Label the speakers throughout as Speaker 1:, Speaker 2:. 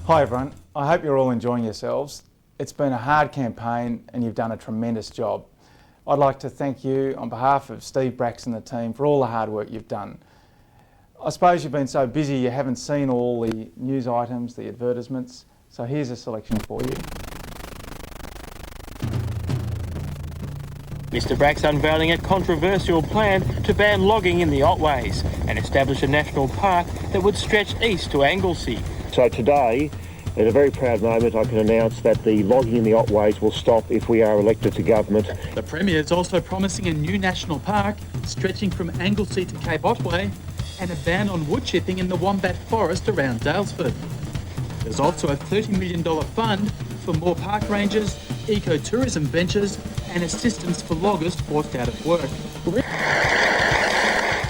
Speaker 1: Hi everyone, I hope you're all enjoying yourselves. It's been a hard campaign and you've done a tremendous job. I'd like to thank you on behalf of Steve Bracks and the team for all the hard work you've done. I suppose you've been so busy you haven't seen all the news items, the advertisements, so here's a selection for you.
Speaker 2: Mr Bracks unveiling a controversial plan to ban logging in the Otways and establish a national park that would stretch east to Anglesey.
Speaker 3: So today, at a very proud moment, I can announce that the logging in the Otways will stop if we are elected to government.
Speaker 4: The Premier is also promising a new national park stretching from Anglesey to Cape Otway and a ban on wood chipping in the Wombat Forest around Dalesford. There's also a $30 million fund for more park rangers, ecotourism benches and assistance for loggers forced out of work.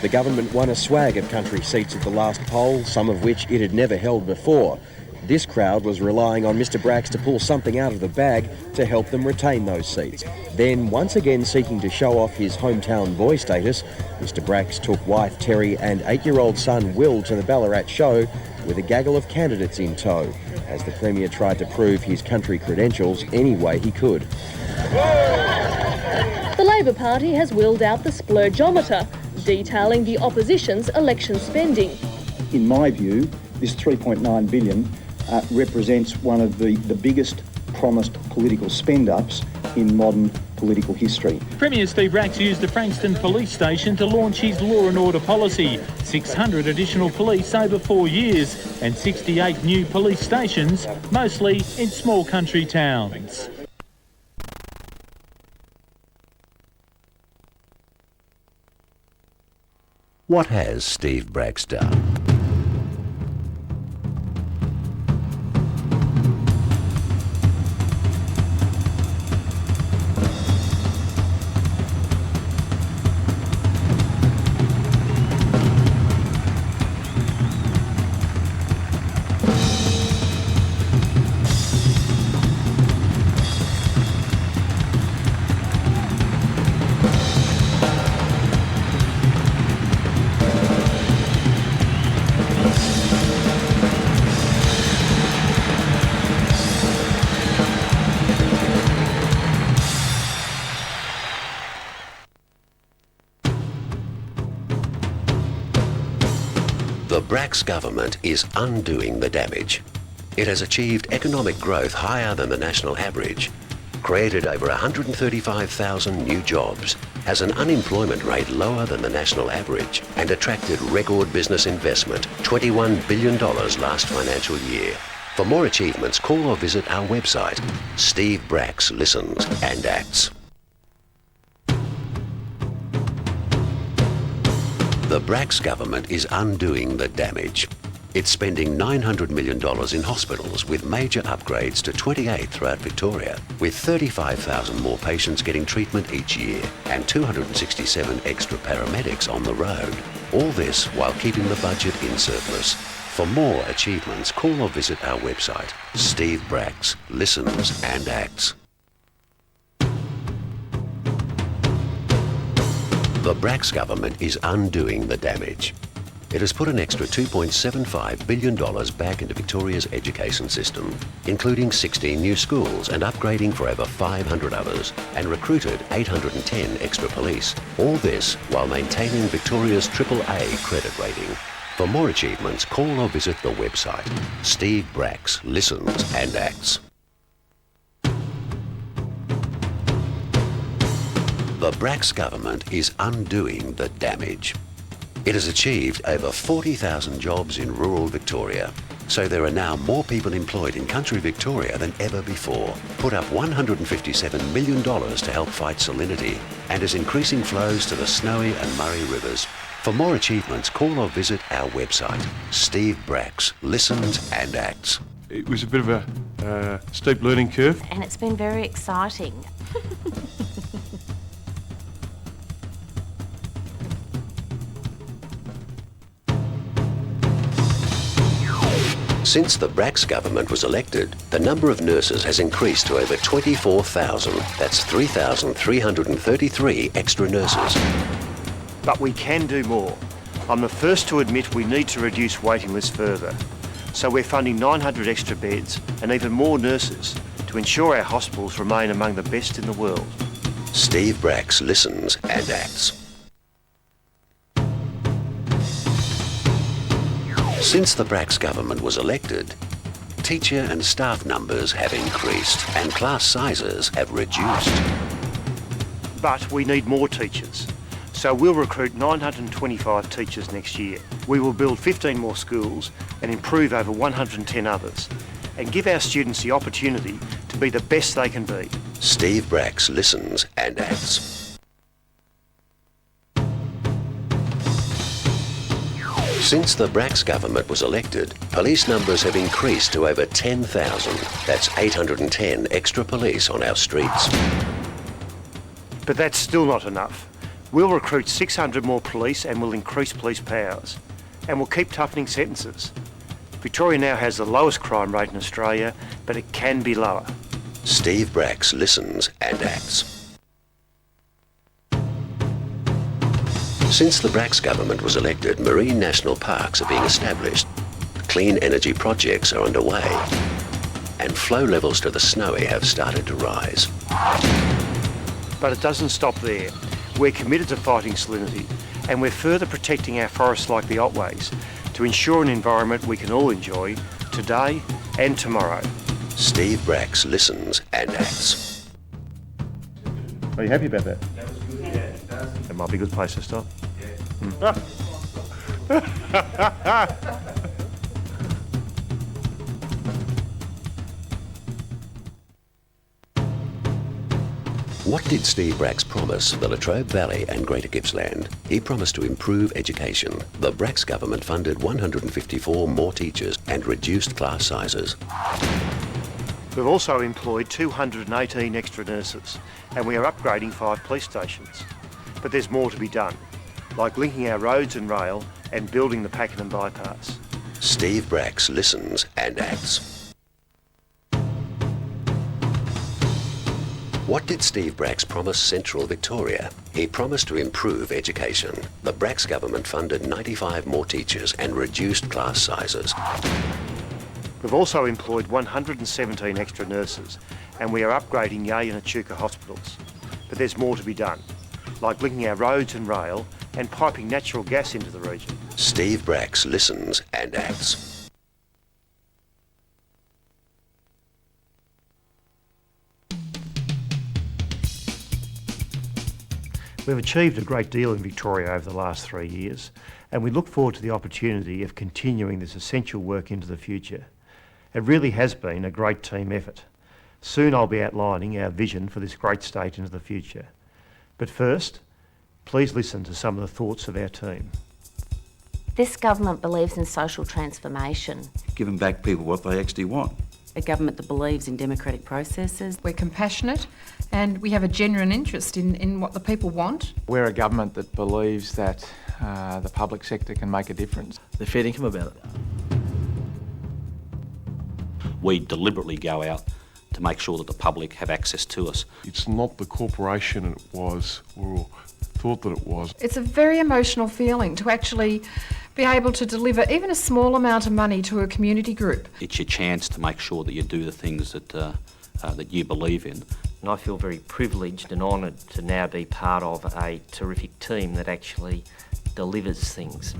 Speaker 5: The government won a swag of country seats at the last poll, some of which it had never held before. This crowd was relying on Mr Bracks to pull something out of the bag to help them retain those seats. Then, once again seeking to show off his hometown boy status, Mr Bracks took wife Terry and 8-year-old son Will to the Ballarat show with a gaggle of candidates in tow, as the Premier tried to prove his country credentials any way he could.
Speaker 6: The Labor Party has wheeled out the splurgeometer, detailing the opposition's election spending.
Speaker 7: In my view, this $3.9 billion represents one of the biggest promised political spend-ups in modern political history.
Speaker 2: Premier Steve Bracks used the Frankston police station to launch his law and order policy. 600 additional police over 4 years and 68 new police stations, mostly in small country towns.
Speaker 8: What has Steve Bracks done? The Bracks government is undoing the damage. It has achieved economic growth higher than the national average, created over 135,000 new jobs, has an unemployment rate lower than the national average, and attracted record business investment, $21 billion last financial year. For more achievements, call or visit our website. Steve Bracks listens and acts. The Bracks government is undoing the damage. It's spending $900 million in hospitals with major upgrades to 28 throughout Victoria, with 35,000 more patients getting treatment each year and 267 extra paramedics on the road. All this while keeping the budget in surplus. For more achievements, call or visit our website. Steve Bracks listens and acts. The Bracks government is undoing the damage. It has put an extra $2.75 billion back into Victoria's education system, including 16 new schools and upgrading for over 500 others, and recruited 810 extra police. All this while maintaining Victoria's AAA credit rating. For more achievements, call or visit the website. Steve Bracks listens and acts. The Bracks government is undoing the damage. It has achieved over 40,000 jobs in rural Victoria, so there are now more people employed in country Victoria than ever before. Put up $157 million to help fight salinity, and is increasing flows to the Snowy and Murray rivers. For more achievements, call or visit our website. Steve Bracks listens and acts.
Speaker 9: It was a bit of a steep learning curve.
Speaker 10: And it's been very exciting.
Speaker 8: Since the Bracks government was elected, the number of nurses has increased to over 24,000. That's 3,333 extra nurses.
Speaker 3: But we can do more. I'm the first to admit we need to reduce waiting lists further. So we're funding 900 extra beds and even more nurses to ensure our hospitals remain among the best in the world.
Speaker 8: Steve Bracks listens and acts. Since the Bracks government was elected, teacher and staff numbers have increased and class sizes have reduced.
Speaker 3: But we need more teachers. So we'll recruit 925 teachers next year. We will build 15 more schools and improve over 110 others and give our students the opportunity to be the best they can be.
Speaker 8: Steve Bracks listens and acts. Since the Bracks government was elected, police numbers have increased to over 10,000. That's 810 extra police on our streets.
Speaker 3: But that's still not enough. We'll recruit 600 more police and we'll increase police powers. And we'll keep toughening sentences. Victoria now has the lowest crime rate in Australia, but it can be lower.
Speaker 8: Steve Bracks listens and acts. Since the Bracks government was elected, marine national parks are being established. Clean energy projects are underway. And flow levels to the Snowy have started to rise.
Speaker 3: But it doesn't stop there. We're committed to fighting salinity, and we're further protecting our forests like the Otways to ensure an environment we can all enjoy today and tomorrow.
Speaker 8: Steve Bracks listens and acts.
Speaker 3: Are you happy about that? That was good. Yeah, it does. That might be a good place to stop. Yeah.
Speaker 8: What did Steve Bracks promise the Latrobe Valley and Greater Gippsland? He promised to improve education. The Bracks government funded 154 more teachers and reduced class sizes.
Speaker 3: We've also employed 218 extra nurses, and we are upgrading 5 police stations. But there's more to be done, like linking our roads and rail and building the Pakenham bypass.
Speaker 8: Steve Bracks listens and acts. What did Steve Bracks promise Central Victoria? He promised to improve education. The Bracks government funded 95 more teachers and reduced class sizes.
Speaker 3: We've also employed 117 extra nurses, and we are upgrading Yea and Echuca hospitals. But there's more to be done, like linking our roads and rail and piping natural gas into the region.
Speaker 8: Steve Bracks listens and acts.
Speaker 3: We've achieved a great deal in Victoria over the last 3 years, and we look forward to the opportunity of continuing this essential work into the future. It really has been a great team effort. Soon I'll be outlining our vision for this great state into the future. But first, please listen to some of the thoughts of our team.
Speaker 10: This government believes in social transformation.
Speaker 11: Giving back people what they actually want.
Speaker 12: A government that believes in democratic processes.
Speaker 13: We're compassionate and we have a genuine interest in what the people want.
Speaker 1: We're a government that believes that the public sector can make a difference.
Speaker 11: They're fair income about it.
Speaker 14: We deliberately go out to make sure that the public have access to us.
Speaker 9: It's not the corporation it was, or thought that it was.
Speaker 13: It's a very emotional feeling to actually be able to deliver even a small amount of money to a community group.
Speaker 14: It's your chance to make sure that you do the things that that you believe in.
Speaker 15: And I feel very privileged and honoured to now be part of a terrific team that actually delivers things.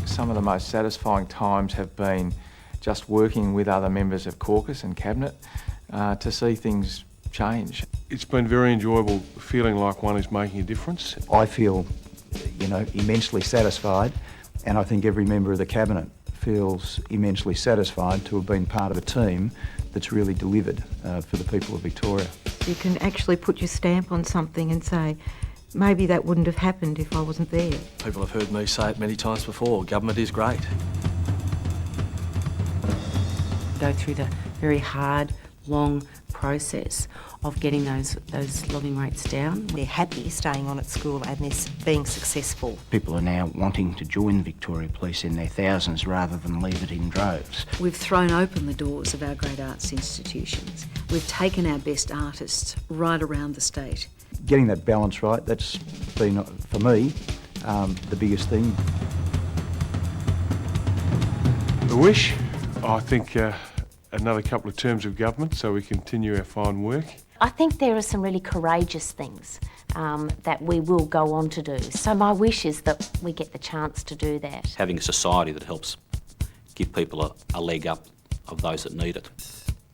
Speaker 1: Some of the most satisfying times have been just working with other members of caucus and cabinet to see things change.
Speaker 9: It's been very enjoyable feeling like one is making a difference.
Speaker 7: I feel, immensely satisfied, and I think every member of the cabinet feels immensely satisfied to have been part of a team that's really delivered for the people of Victoria.
Speaker 16: You can actually put your stamp on something and say, maybe that wouldn't have happened if I wasn't there.
Speaker 11: People have heard me say it many times before, government is great.
Speaker 12: Go through the very hard, long process of getting those logging rates down.
Speaker 17: They're happy staying on at school and they're being successful.
Speaker 18: People are now wanting to join Victoria Police in their thousands rather than leave it in droves.
Speaker 19: We've thrown open the doors of our great arts institutions. We've taken our best artists right around the state.
Speaker 7: Getting that balance right, that's been, for me, the biggest thing.
Speaker 9: wish, I think another couple of terms of government so we continue our fine work.
Speaker 10: I think there are some really courageous things that we will go on to do. So my wish is that we get the chance to do that.
Speaker 14: Having a society that helps give people a leg up of those that need it.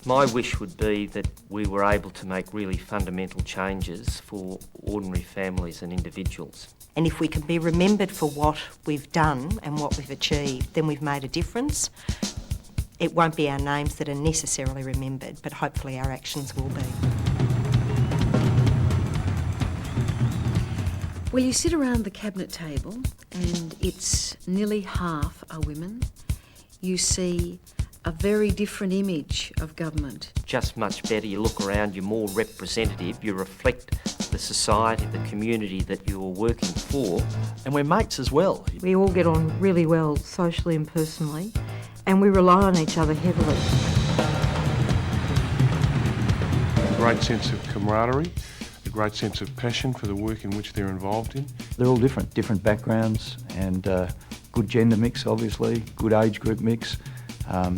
Speaker 15: My wish would be that we were able to make really fundamental changes for ordinary families and individuals.
Speaker 17: And if we can be remembered for what we've done and what we've achieved, then we've made a difference. It won't be our names that are necessarily remembered, but hopefully our actions will be.
Speaker 19: Well, you sit around the cabinet table and it's nearly half are women. You see a very different image of government.
Speaker 15: Just much better. You look around, you're more representative, you reflect the society, the community that you're working for.
Speaker 11: And we're mates as well.
Speaker 16: We all get on really well socially and personally, and we rely on each other heavily.
Speaker 9: A great sense of camaraderie, a great sense of passion for the work in which they're involved in.
Speaker 7: They're all different backgrounds, and good gender mix, obviously, good age group mix,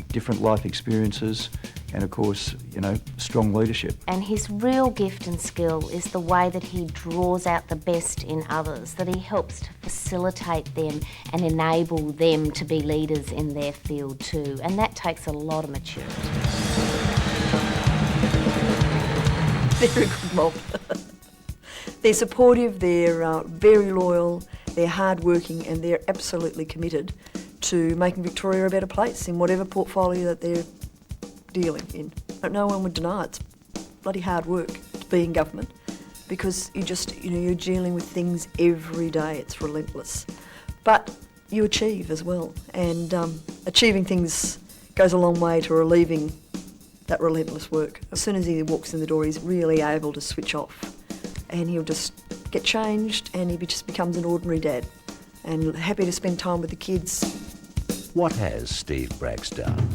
Speaker 7: different life experiences, and of course, you know, strong leadership.
Speaker 10: And his real gift and skill is the way that he draws out the best in others, that he helps to facilitate them and enable them to be leaders in their field too. And that takes a lot of maturity.
Speaker 20: They're a good mob. They're supportive, they're very loyal, they're hard-working, and they're absolutely committed to making Victoria a better place in whatever portfolio that they're dealing in. No one would deny it's bloody hard work to be in government, because you're dealing with things every day. It's relentless, but you achieve as well, and achieving things goes a long way to relieving that relentless work. As soon as he walks in the door, he's really able to switch off, and he'll just get changed, and he just becomes an ordinary dad, and happy to spend time with the kids.
Speaker 8: What has Steve Bracks done?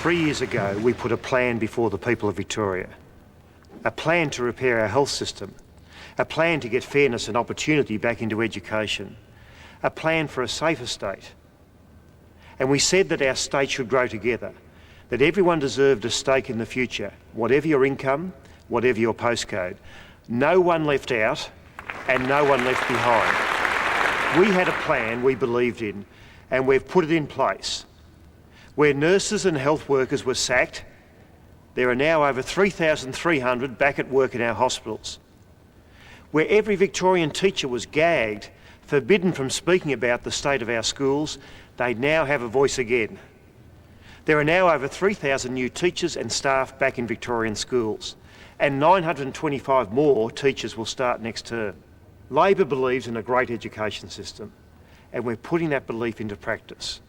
Speaker 3: Three years ago, we put a plan before the people of Victoria. A plan to repair our health system. A plan to get fairness and opportunity back into education. A plan for a safer state. And we said that our state should grow together, that everyone deserved a stake in the future, whatever your income, whatever your postcode. No one left out and no one left behind. We had a plan we believed in, and we've put it in place. Where nurses and health workers were sacked, there are now over 3,300 back at work in our hospitals. Where every Victorian teacher was gagged, forbidden from speaking about the state of our schools, they now have a voice again. There are now over 3,000 new teachers and staff back in Victorian schools, and 925 more teachers will start next term. Labor believes in a great education system, and we're putting that belief into practice.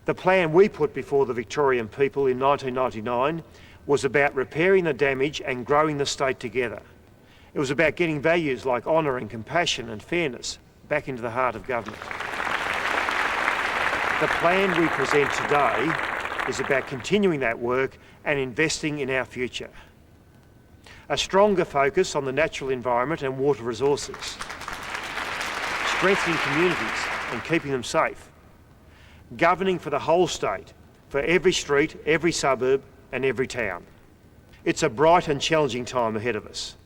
Speaker 3: The plan we put before the Victorian people in 1999 was about repairing the damage and growing the state together. It was about getting values like honour and compassion and fairness back into the heart of government. The plan we present today is about continuing that work and investing in our future. A stronger focus on the natural environment and water resources. Strengthening communities and keeping them safe. Governing for the whole state, for every street, every suburb and every town. It's a bright and challenging time ahead of us.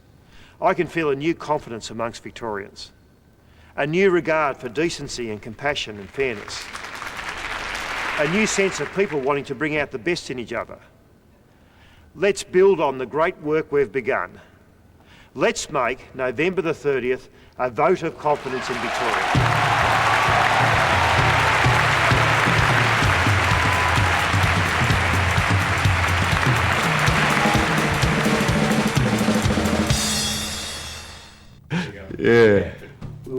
Speaker 3: I can feel a new confidence amongst Victorians, a new regard for decency and compassion and fairness, a new sense of people wanting to bring out the best in each other. Let's build on the great work we've begun. Let's make November the 30th a vote of confidence in Victoria.
Speaker 11: Yeah.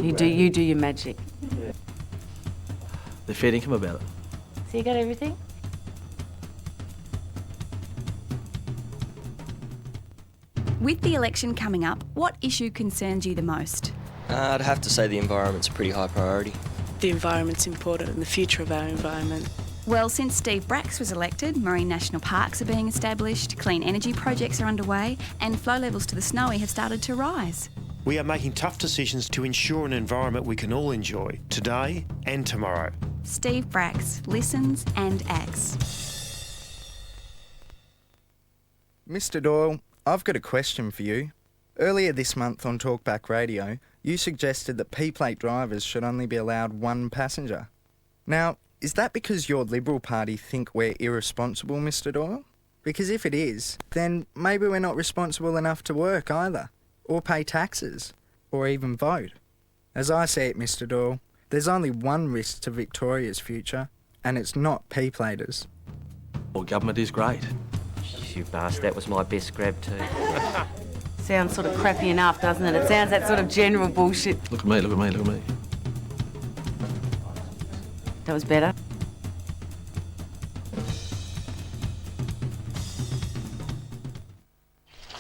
Speaker 12: You do your magic.
Speaker 11: They're fair income about it.
Speaker 10: So you got everything?
Speaker 21: With the election coming up, what issue concerns you the most?
Speaker 22: I'd have to say the environment's a pretty high priority.
Speaker 23: The environment's important and the future of our environment.
Speaker 21: Well, since Steve Bracks was elected, marine national parks are being established, clean energy projects are underway, and flow levels to the Snowy have started to rise.
Speaker 3: We are making tough decisions to ensure an environment we can all enjoy today and tomorrow.
Speaker 21: Steve Bracks listens and acts.
Speaker 24: Mr. Doyle, I've got a question for you. Earlier this month on Talkback Radio, you suggested that P-plate drivers should only be allowed one passenger. Now, is that because your Liberal Party think we're irresponsible, Mr. Doyle? Because if it is, then maybe we're not responsible enough to work either, or pay taxes, or even vote. As I see it, Mr. Doyle, there's only one risk to Victoria's future, and it's not P-platers.
Speaker 11: Well, government is great.
Speaker 15: You bastard, that was my best grab too.
Speaker 12: Sounds sort of crappy enough, doesn't it? It sounds that sort of general bullshit.
Speaker 11: Look at me, look at me, look at me.
Speaker 12: That was better.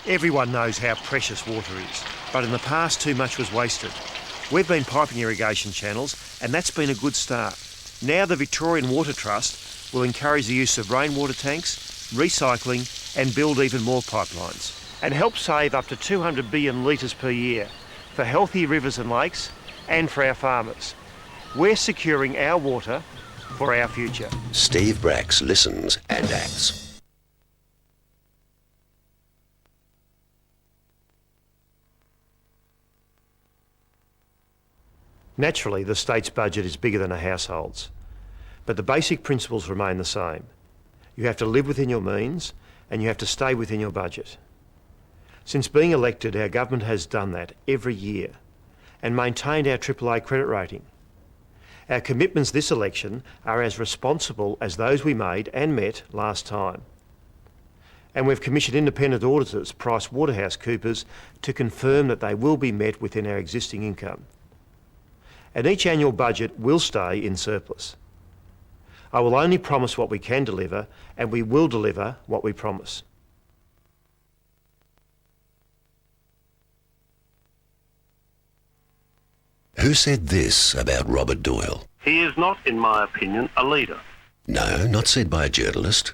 Speaker 3: Everyone knows how precious water is, but in the past too much was wasted. We've been piping irrigation channels, and that's been a good start. Now the Victorian Water Trust will encourage the use of rainwater tanks, recycling, and build even more pipelines, and help save up to 200 billion litres per year for healthy rivers and lakes and for our farmers. We're securing our water for our future.
Speaker 8: Steve Bracks listens and acts.
Speaker 3: Naturally, the state's budget is bigger than a household's, but the basic principles remain the same. You have to live within your means, and you have to stay within your budget. Since being elected, our government has done that every year and maintained our AAA credit rating. Our commitments this election are as responsible as those we made and met last time. And we've commissioned independent auditors, PricewaterhouseCoopers, to confirm that they will be met within our existing income. And each annual budget will stay in surplus. I will only promise what we can deliver, and we will deliver what we promise.
Speaker 8: Who said this about Robert Doyle?
Speaker 25: He is not, in my opinion, a leader.
Speaker 8: No, not said by a journalist.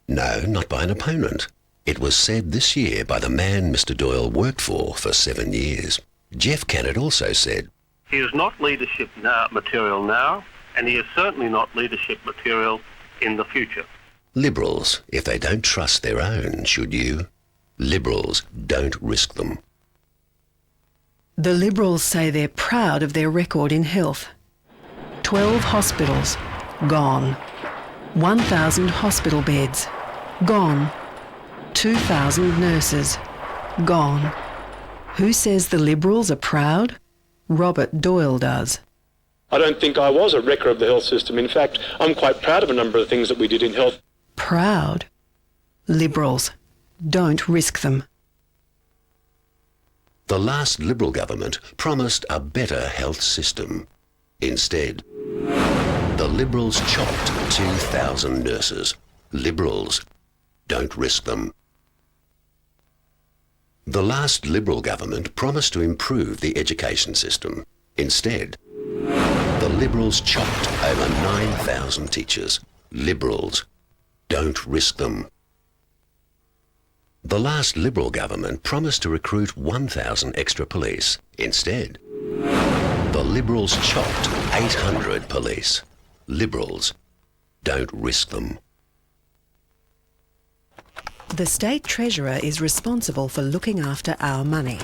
Speaker 8: No, not by an opponent. It was said this year by the man Mr. Doyle worked for 7 years. Jeff Kennett also said,
Speaker 25: He is not leadership material now, and he is certainly not leadership material in the future.
Speaker 8: Liberals, if they don't trust their own, should you? Liberals don't risk them.
Speaker 26: The Liberals say they're proud of their record in health. 12 hospitals, gone. 1,000 hospital beds, gone. 2,000 nurses, gone. Who says the Liberals are proud? Robert Doyle does.
Speaker 27: I don't think I was a wrecker of the health system. In fact, I'm quite proud of a number of things that we did in health.
Speaker 26: Proud? Liberals, don't risk them.
Speaker 8: The last Liberal government promised a better health system. Instead, the Liberals chopped 2,000 nurses. Liberals don't risk them. The last Liberal government promised to improve the education system. Instead, the Liberals chopped over 9,000 teachers. Liberals don't risk them. The last Liberal government promised to recruit 1,000 extra police. Instead, the Liberals chopped 800 police. Liberals don't risk them.
Speaker 26: The State Treasurer is responsible for looking after our money.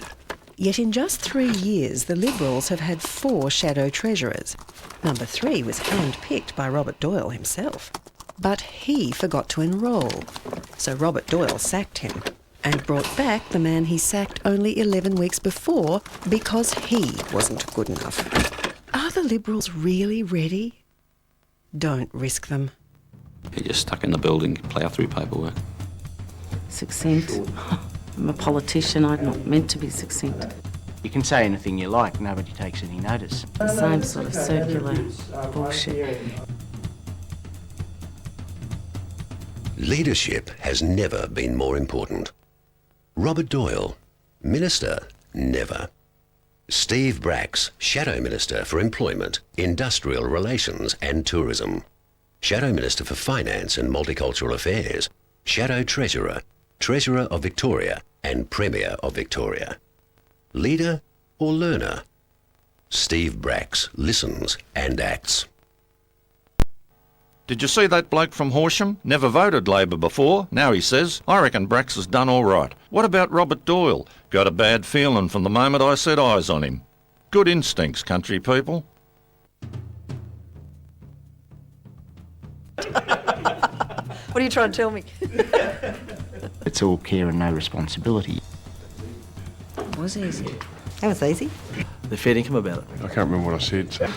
Speaker 26: Yet in just 3 years, the Liberals have had 4 shadow treasurers. Number 3 was hand-picked by Robert Doyle himself. But he forgot to enrol, so Robert Doyle sacked him. and brought back the man he sacked only 11 weeks before because he wasn't good enough. Are the Liberals really ready? Don't risk them.
Speaker 14: You're just stuck in the building, plough through paperwork.
Speaker 12: Succinct. I'm a politician, I'm not meant to be succinct.
Speaker 1: You can say anything you like, nobody takes any notice.
Speaker 12: The same sort of circular bullshit.
Speaker 8: Leadership has never been more important. Robert Doyle, Minister, never. Steve Bracks, Shadow Minister for Employment, Industrial Relations and Tourism. Shadow Minister for Finance and Multicultural Affairs. Shadow Treasurer, Treasurer of Victoria and Premier of Victoria. Leader or learner? Steve Bracks listens and acts.
Speaker 2: Did you see that bloke from Horsham? Never voted Labor before. Now he says, I reckon Bracks has done all right. What about Robert Doyle? Got a bad feeling from the moment I set eyes on him. Good instincts, country people.
Speaker 20: What are you trying to tell me?
Speaker 1: It's all care and no responsibility.
Speaker 19: It was easy.
Speaker 17: That was easy.
Speaker 11: They're fair income about it.
Speaker 9: I can't remember what I said. So.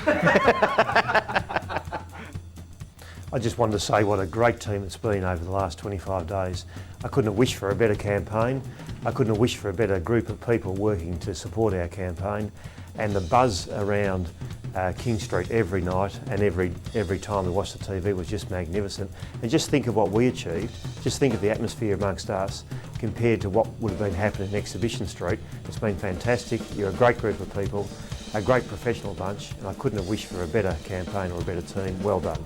Speaker 3: I just wanted to say what a great team it's been over the last 25 days. I couldn't have wished for a better campaign. I couldn't have wished for a better group of people working to support our campaign. And the buzz around King Street every night and every time we watched the TV was just magnificent. And just think of what we achieved. Just think of the atmosphere amongst us compared to what would have been happening in Exhibition Street. It's been fantastic. You're a great group of people, a great professional bunch, and I couldn't have wished for a better campaign or a better team. Well done.